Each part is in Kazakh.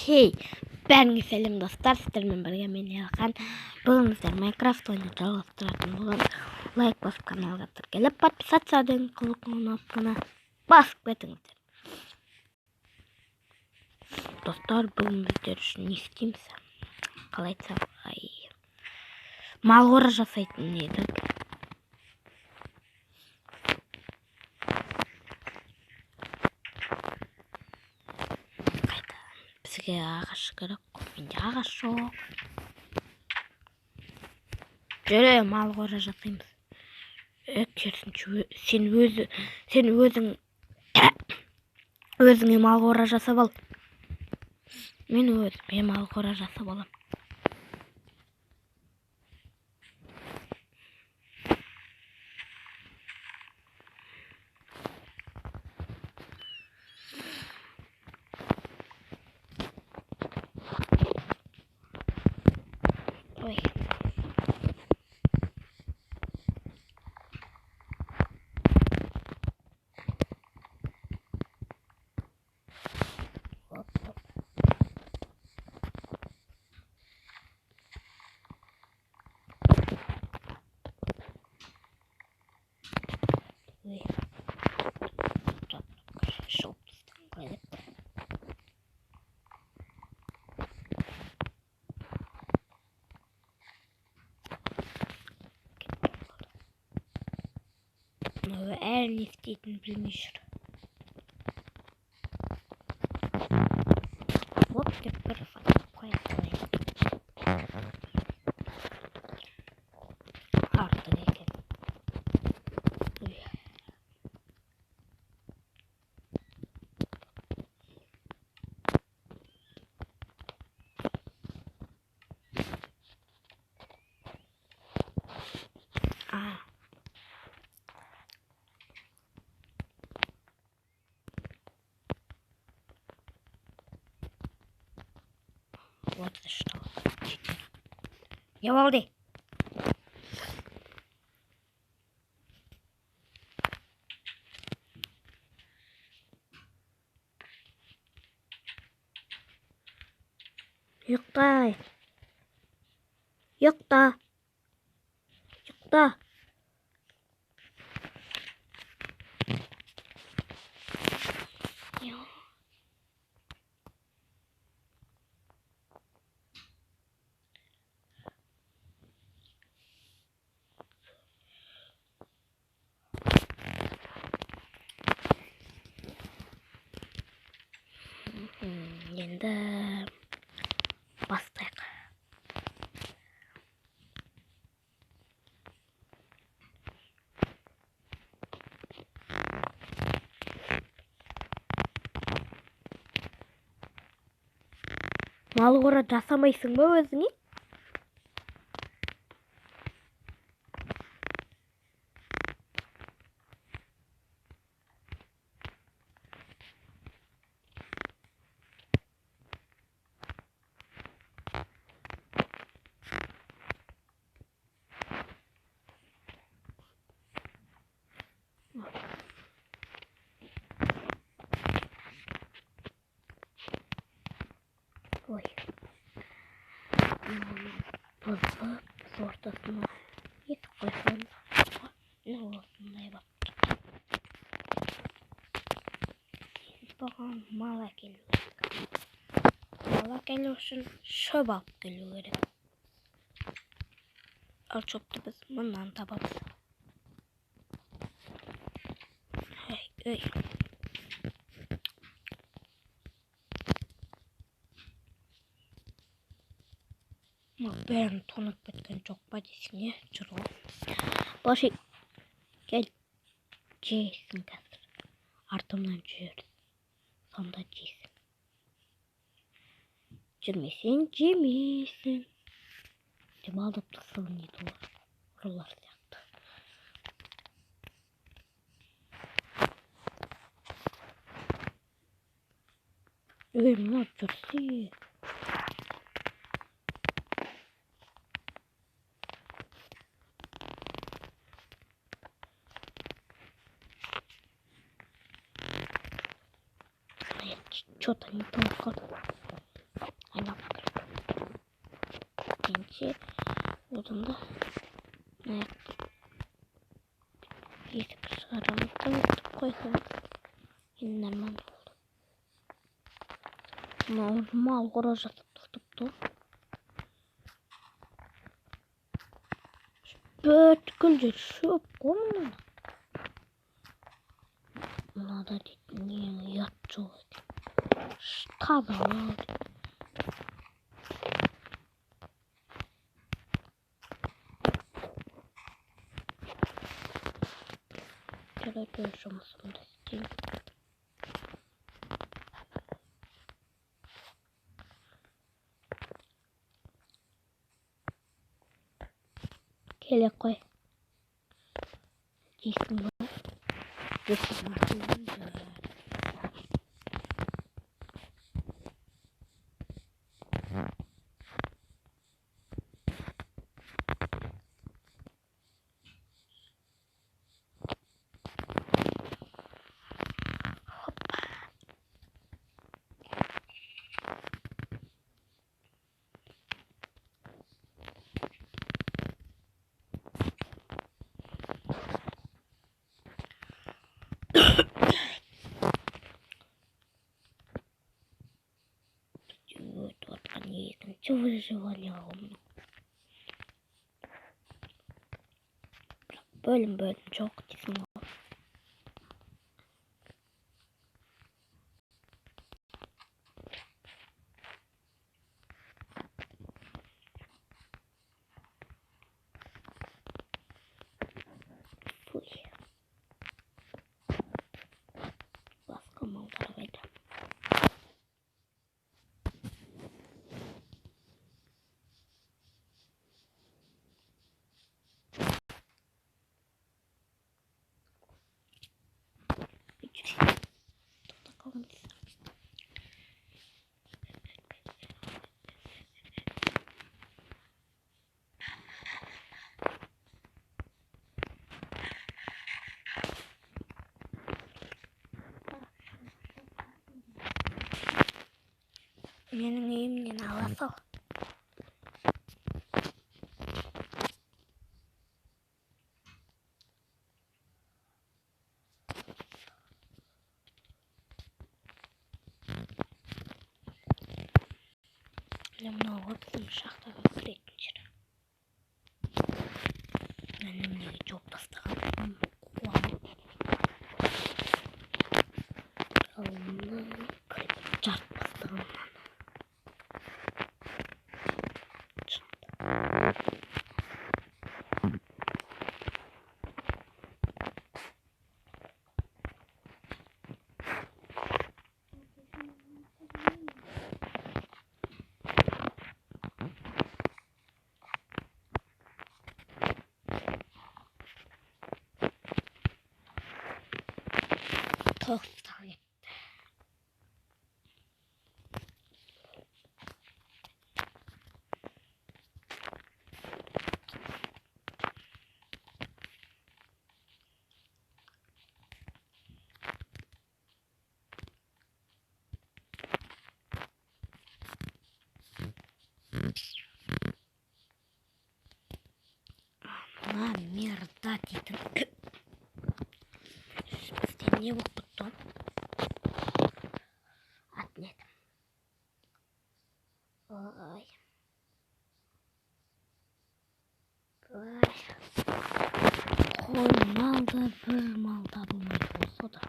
Хей, бәріңе сәлем достар, сіздермен бірге мен Елхан. Бүгін біздер Майнкрафт ойнауды жалғастыратын боламыз. Лайк басып каналға тіркеліп, подписаться кнопканы басып кетіңіздер. Достар, бүгін біздер үшін не істейміз? Қалай айтсам, мал қора жасайтын едік. Бізге ағаш керек, менде ағаш жоқ. Жүре, мал қора жасаймыз. Керісінше, сен өзіңе мал қора жасап ал. Мен өзіме мал қора жасап алам. Ой. Әр не істейтінін білмей жүр. Вот деп бір файлап қояйын. Артық екен. Вот что. Я волды. Юкта. Юкта. Юкта. Енді бастайық. Мал қора жасамайсың ба өзіңе? Ой. Бұзып, ортасына етіп қойсам. Осындай бап. Бұған мал әкелу керек. Мал әкелу үшін шөп алып келу керек. Ал шөпті біз мұнан табамыз. Ой. Бәрін тонып біткен жоқ па десің, жүру. Баши, кел, жейсің қазір. Артымнан жүр. Сонда жейсің. Жүрмесең, жемейсің. Деп алдып тасылын еді олар. Ұрылар сияқты. Мына жүрсе. Что-то не то. Ше одан да есік шығарамыз да өтіп қойсаңыз енді нормально болды. Мал қора жасап тұр. Бүткіл жер шөп қой мұнда. Мынада дейтін не ұят жоқ екен. Тазалау дейді. Жарайды жұмысымды істеймін. Келе қой. Дейсің ба? Дейсің ба? Екінші выживание ғылымның. Бөлім жоқ дейсің ғой. Басқа малдар қайда? Менің үйімнен ала сал. Мынау біздің шахтаға кіретін жер. Мен неге жауып тастағаным қуанып. Жарып тастағаным. Тоқтал етті. Мына мерда дейтін. Бізде не болып тұр? Атнетім. Ой. Қой малда бір малда болмайды осы да.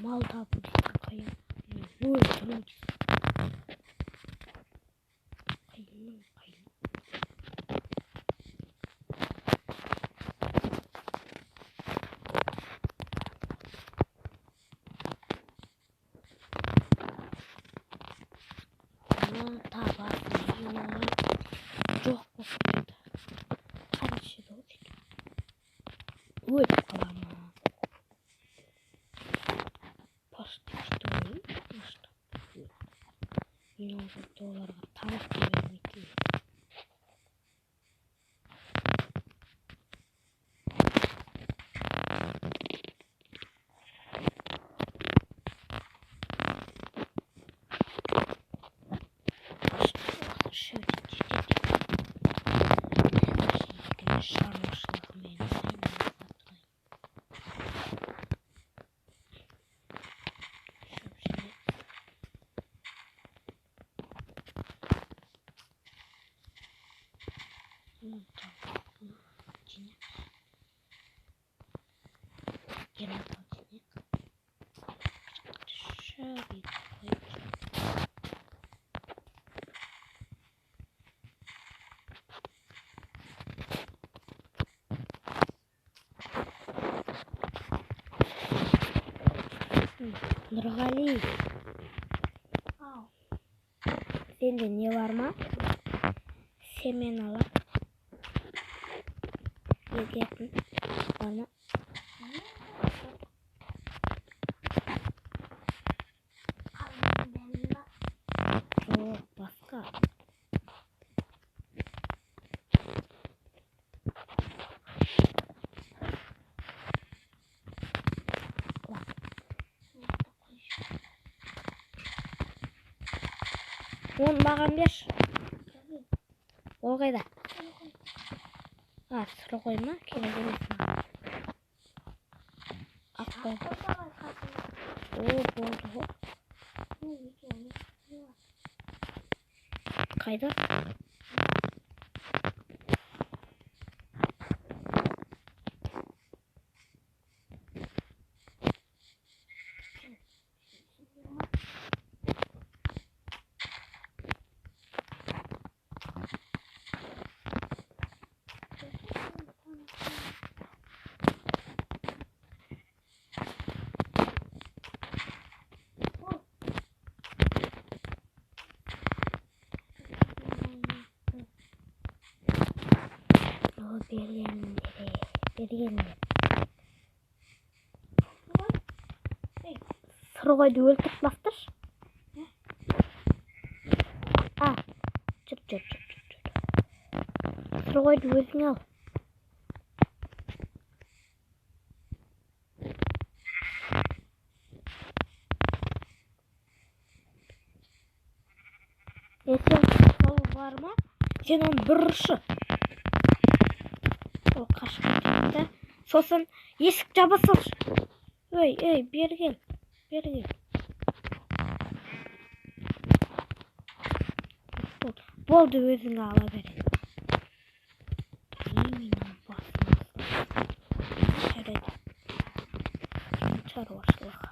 Малда болмайды қайын. Ой, тұрын. Жоқ болып қанша болды екен. Өліп қалама. Почти что мен осы долларға тамақ бермейтін. Нұрғали, сенде не бар ма? Семен алып егетін бар ма? Жоқ, басқа. Оны маған берші. Ол қайда? Сұры қойма, керек емес маған. Ақпай. Болды ғой. Қайда? Бергенде. Сұрғайды өлтіріп бастыршы. Жүр. Сұрғайды өзің ал. Сен сол бар ма? Сен оны бір ұршы. Ол қашқан жерінде. Сосын есік жаба салшы. Ей, берген. Болды, өзің ала береді. Менің басым. Жарайды. Шаруашылығы.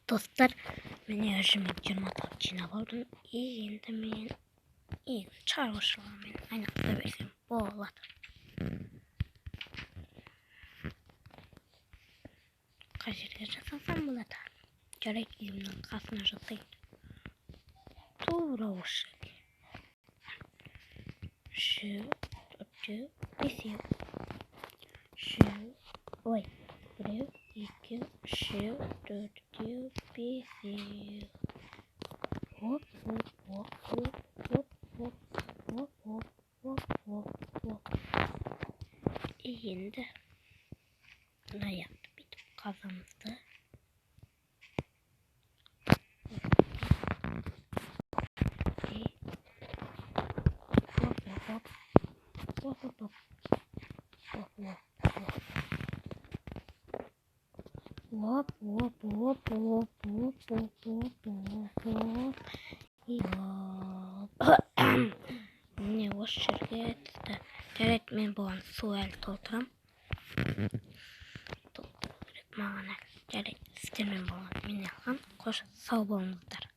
Достар, міне өзіме 20 тап жинап алдым. Енді мен шаруашылығымен айналыса берсем болады. Қай жерге жасасам болады. Жарайды, үйімнің қасына жасайын. Тура осы жерге. 3, 4, 5. Біреу, 2, 3, 4, 5. Оп. Енді аяқты бүйтіп қазамызды. Міне осы жерге тізді. Жарайды, мен бұған су әлі толтырам. Маған әлі. Жарайды, сіздермен болған мен алған. Қош, сау болыңыздар.